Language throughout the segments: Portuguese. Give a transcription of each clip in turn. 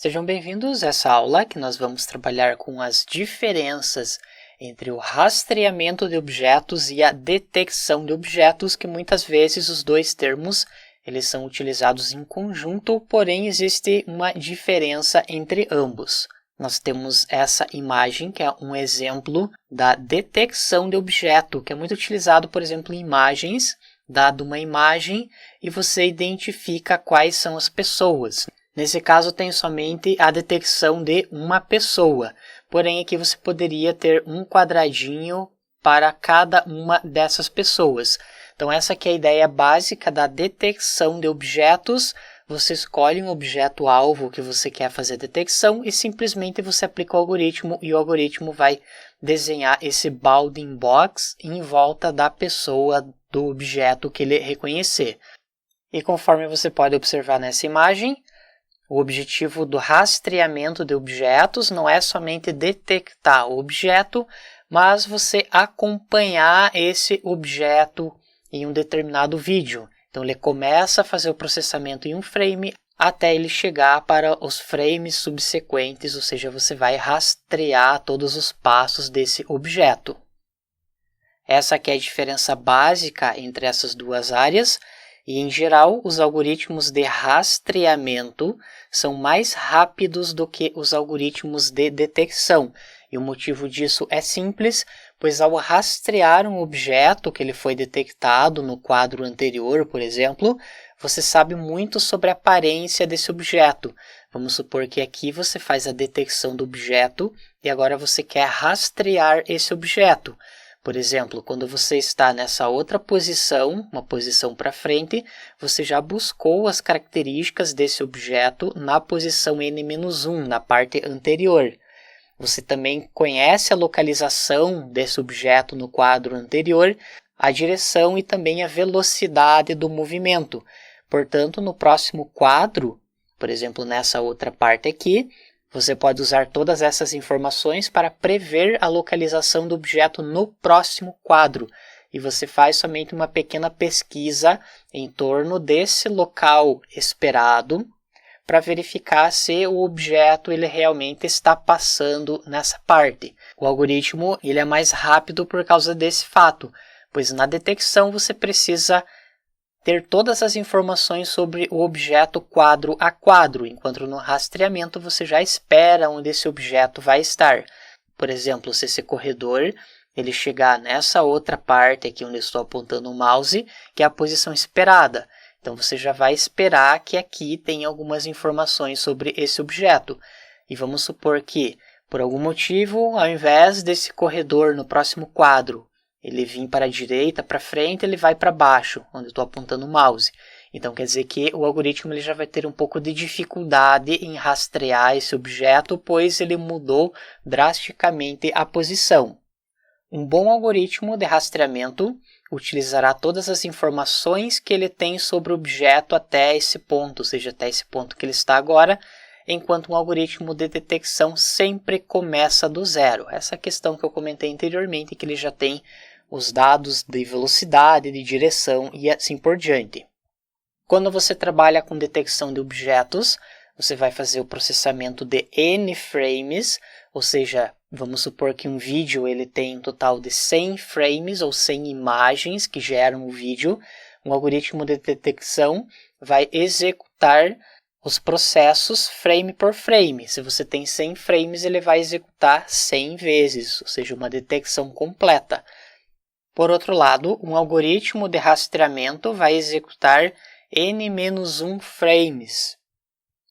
Sejam bem-vindos a essa aula que nós vamos trabalhar com as diferenças entre o rastreamento de objetos e a detecção de objetos, que muitas vezes os dois termos eles são utilizados em conjunto, porém existe uma diferença entre ambos. Nós temos essa imagem, que é um exemplo da detecção de objeto, que é muito utilizado, por exemplo, em imagens, dado uma imagem e você identifica quais são as pessoas. Nesse caso, tem somente a detecção de uma pessoa, porém aqui você poderia ter um quadradinho para cada uma dessas pessoas. Então essa aqui é a ideia básica da detecção de objetos. Você escolhe um objeto-alvo que você quer fazer a detecção e simplesmente você aplica o algoritmo e o algoritmo vai desenhar esse bounding box em volta da pessoa, do objeto que ele reconhecer. E conforme você pode observar nessa imagem, o objetivo do rastreamento de objetos não é somente detectar o objeto, mas você acompanhar esse objeto em um determinado vídeo. Então ele começa a fazer o processamento em um frame até ele chegar para os frames subsequentes, ou seja, você vai rastrear todos os passos desse objeto. Essa aqui é a diferença básica entre essas duas áreas. E, em geral, os algoritmos de rastreamento são mais rápidos do que os algoritmos de detecção. E o motivo disso é simples, pois ao rastrear um objeto que ele foi detectado no quadro anterior, por exemplo, você sabe muito sobre a aparência desse objeto. Vamos supor que aqui você faz a detecção do objeto e agora você quer rastrear esse objeto. Por exemplo, quando você está nessa outra posição, uma posição para frente, você já buscou as características desse objeto na posição n-1, na parte anterior. Você também conhece a localização desse objeto no quadro anterior, a direção e também a velocidade do movimento. Portanto, no próximo quadro, por exemplo, nessa outra parte aqui, você pode usar todas essas informações para prever a localização do objeto no próximo quadro. E você faz somente uma pequena pesquisa em torno desse local esperado para verificar se o objeto ele realmente está passando nessa parte. O algoritmo ele é mais rápido por causa desse fato, pois na detecção você precisa ter todas as informações sobre o objeto quadro a quadro, enquanto no rastreamento você já espera onde esse objeto vai estar. Por exemplo, se esse corredor ele chegar nessa outra parte aqui onde eu estou apontando o mouse, que é a posição esperada. Então você já vai esperar que aqui tem algumas informações sobre esse objeto. E vamos supor que, por algum motivo, ao invés desse corredor no próximo quadro, ele vir para a direita, para frente, ele vai para baixo, onde eu estou apontando o mouse. Então quer dizer que o algoritmo ele já vai ter um pouco de dificuldade em rastrear esse objeto, pois ele mudou drasticamente a posição. Um bom algoritmo de rastreamento utilizará todas as informações que ele tem sobre o objeto até esse ponto, ou seja, até esse ponto que ele está agora, enquanto um algoritmo de detecção sempre começa do zero. Essa questão que eu comentei anteriormente, que ele já tem os dados de velocidade, de direção e assim por diante. Quando você trabalha com detecção de objetos, você vai fazer o processamento de N frames, ou seja, vamos supor que um vídeo ele tem um total de 100 frames ou 100 imagens que geram o vídeo. Um algoritmo de detecção vai executar os processos frame por frame. Se você tem 100 frames, ele vai executar 100 vezes, ou seja, uma detecção completa. Por outro lado, um algoritmo de rastreamento vai executar n-1 frames.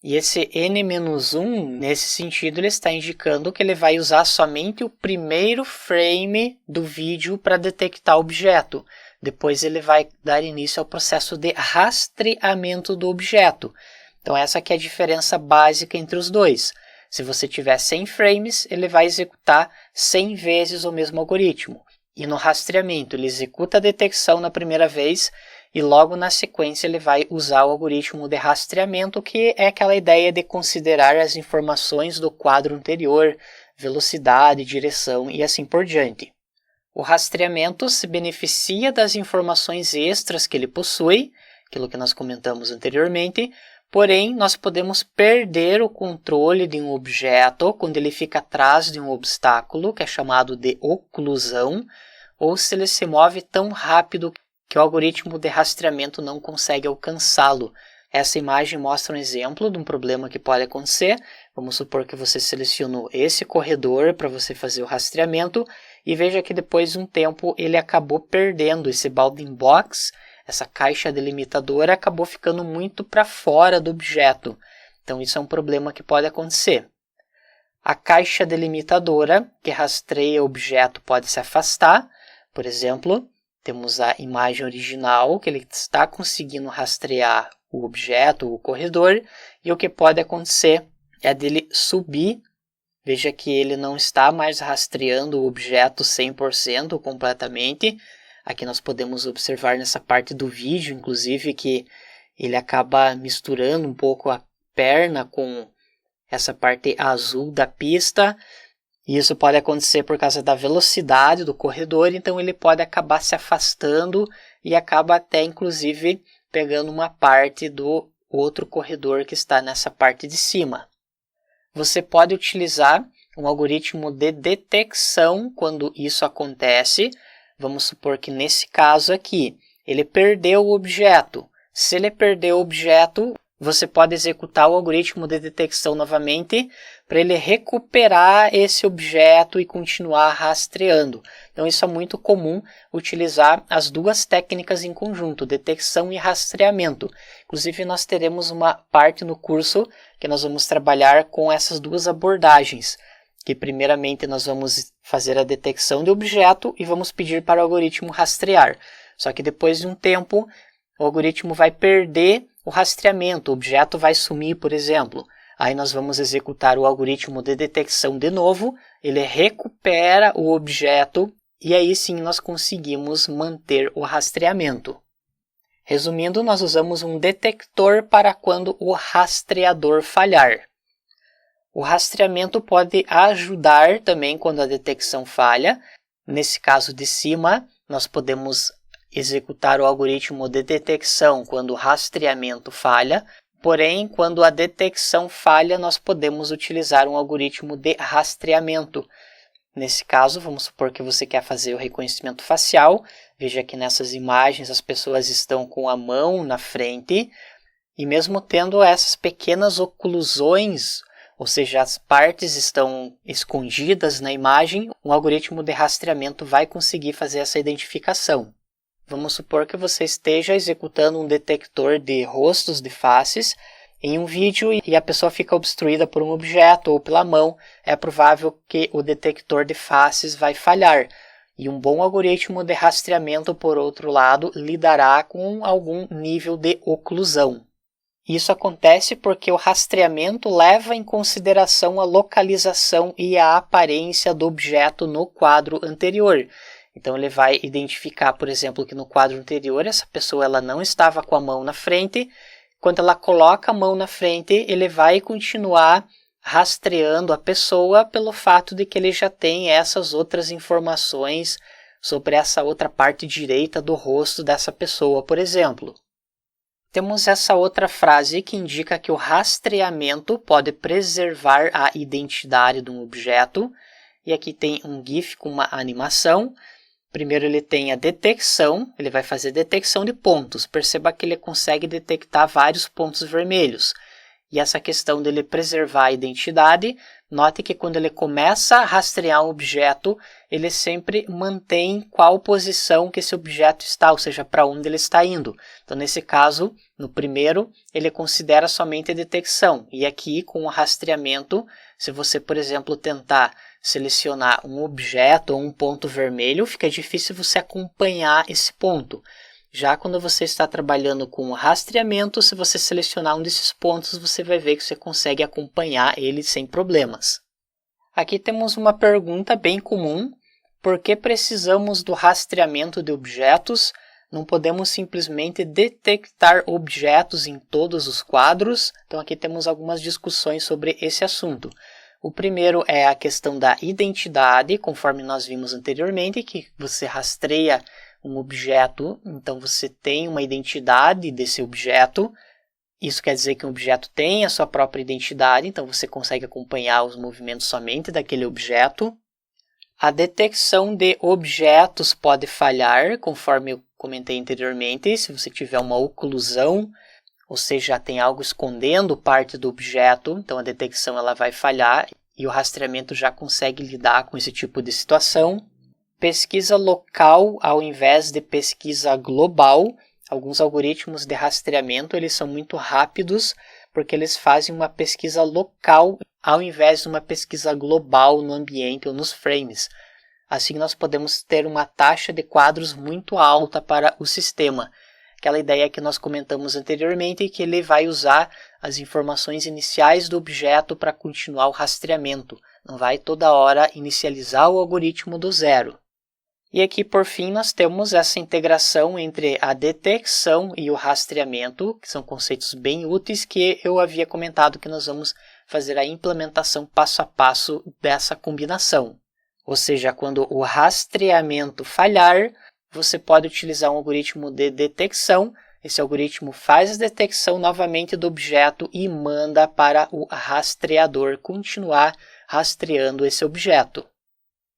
E esse n-1, nesse sentido, ele está indicando que ele vai usar somente o primeiro frame do vídeo para detectar o objeto. Depois ele vai dar início ao processo de rastreamento do objeto. Então essa aqui é a diferença básica entre os dois. Se você tiver 100 frames, ele vai executar 100 vezes o mesmo algoritmo. E no rastreamento, ele executa a detecção na primeira vez e logo na sequência ele vai usar o algoritmo de rastreamento, que é aquela ideia de considerar as informações do quadro anterior, velocidade, direção e assim por diante. O rastreamento se beneficia das informações extras que ele possui, aquilo que nós comentamos anteriormente, Porém, nós podemos perder o controle de um objeto quando ele fica atrás de um obstáculo, que é chamado de oclusão, ou se ele se move tão rápido que o algoritmo de rastreamento não consegue alcançá-lo. Essa imagem mostra um exemplo de um problema que pode acontecer. Vamos supor que você selecionou esse corredor para você fazer o rastreamento e veja que depois de um tempo ele acabou perdendo esse bounding box, essa caixa delimitadora acabou ficando muito para fora do objeto. Então isso é um problema que pode acontecer. A caixa delimitadora que rastreia o objeto pode se afastar. Por exemplo, temos a imagem original que ele está conseguindo rastrear o objeto, o corredor, e o que pode acontecer é dele subir. Veja que ele não está mais rastreando o objeto 100% completamente. Aqui nós podemos observar nessa parte do vídeo, inclusive, que ele acaba misturando um pouco a perna com essa parte azul da pista. E isso pode acontecer por causa da velocidade do corredor, então ele pode acabar se afastando e acaba até, inclusive, pegando uma parte do outro corredor que está nessa parte de cima. Você pode utilizar um algoritmo de detecção quando isso acontece. Vamos supor que nesse caso aqui, ele perdeu o objeto. Se ele perdeu o objeto, você pode executar o algoritmo de detecção novamente para ele recuperar esse objeto e continuar rastreando. Então isso é muito comum, utilizar as duas técnicas em conjunto, detecção e rastreamento. Inclusive nós teremos uma parte no curso que nós vamos trabalhar com essas duas abordagens. Que primeiramente nós vamos fazer a detecção do objeto e vamos pedir para o algoritmo rastrear. Só que depois de um tempo, o algoritmo vai perder o rastreamento, o objeto vai sumir, por exemplo. Aí nós vamos executar o algoritmo de detecção de novo, ele recupera o objeto e aí sim nós conseguimos manter o rastreamento. Resumindo, nós usamos um detector para quando o rastreador falhar. O rastreamento pode ajudar também quando a detecção falha. Nesse caso de cima, nós podemos executar o algoritmo de detecção quando o rastreamento falha. Porém, quando a detecção falha, nós podemos utilizar um algoritmo de rastreamento. Nesse caso, vamos supor que você quer fazer o reconhecimento facial. Veja que nessas imagens as pessoas estão com a mão na frente. E mesmo tendo essas pequenas oclusões, ou seja, as partes estão escondidas na imagem, um algoritmo de rastreamento vai conseguir fazer essa identificação. Vamos supor que você esteja executando um detector de rostos, de faces, em um vídeo e a pessoa fica obstruída por um objeto ou pela mão. É provável que o detector de faces vai falhar. E um bom algoritmo de rastreamento, por outro lado, lidará com algum nível de oclusão. Isso acontece porque o rastreamento leva em consideração a localização e a aparência do objeto no quadro anterior. Então ele vai identificar, por exemplo, que no quadro anterior essa pessoa ela não estava com a mão na frente. Quando ela coloca a mão na frente, ele vai continuar rastreando a pessoa pelo fato de que ele já tem essas outras informações sobre essa outra parte direita do rosto dessa pessoa, por exemplo. Temos essa outra frase que indica que o rastreamento pode preservar a identidade de um objeto. E aqui tem um GIF com uma animação. Primeiro ele tem a detecção, ele vai fazer detecção de pontos. Perceba que ele consegue detectar vários pontos vermelhos. E essa questão dele preservar a identidade, note que quando ele começa a rastrear um objeto, ele sempre mantém qual posição que esse objeto está, ou seja, para onde ele está indo. Então, nesse caso, no primeiro, ele considera somente a detecção. E aqui, com o rastreamento, se você, por exemplo, tentar selecionar um objeto ou um ponto vermelho, fica difícil você acompanhar esse ponto. Já quando você está trabalhando com o rastreamento, se você selecionar um desses pontos, você vai ver que você consegue acompanhar ele sem problemas. Aqui temos uma pergunta bem comum. Por que precisamos do rastreamento de objetos? Não podemos simplesmente detectar objetos em todos os quadros? Então aqui temos algumas discussões sobre esse assunto. O primeiro é a questão da identidade, conforme nós vimos anteriormente, que você rastreia um objeto, então você tem uma identidade desse objeto. Isso quer dizer que um objeto tem a sua própria identidade, então você consegue acompanhar os movimentos somente daquele objeto. A detecção de objetos pode falhar, conforme eu comentei anteriormente, se você tiver uma oclusão, ou seja, tem algo escondendo parte do objeto, então a detecção ela vai falhar e o rastreamento já consegue lidar com esse tipo de situação. Pesquisa local ao invés de pesquisa global. Alguns algoritmos de rastreamento eles são muito rápidos porque eles fazem uma pesquisa local ao invés de uma pesquisa global no ambiente ou nos frames. Assim nós podemos ter uma taxa de quadros muito alta para o sistema. Aquela ideia que nós comentamos anteriormente, que ele vai usar as informações iniciais do objeto para continuar o rastreamento. Não vai toda hora inicializar o algoritmo do zero. E aqui, por fim, nós temos essa integração entre a detecção e o rastreamento, que são conceitos bem úteis que eu havia comentado que nós vamos fazer a implementação passo a passo dessa combinação. Ou seja, quando o rastreamento falhar, você pode utilizar um algoritmo de detecção. Esse algoritmo faz a detecção novamente do objeto e manda para o rastreador continuar rastreando esse objeto.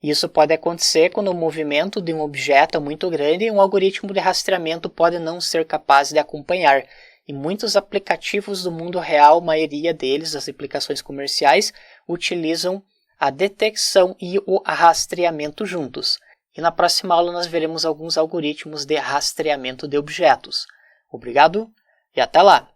Isso pode acontecer quando o movimento de um objeto é muito grande e um algoritmo de rastreamento pode não ser capaz de acompanhar. E muitos aplicativos do mundo real, a maioria deles, as aplicações comerciais, utilizam a detecção e o rastreamento juntos. E na próxima aula nós veremos alguns algoritmos de rastreamento de objetos. Obrigado e até lá!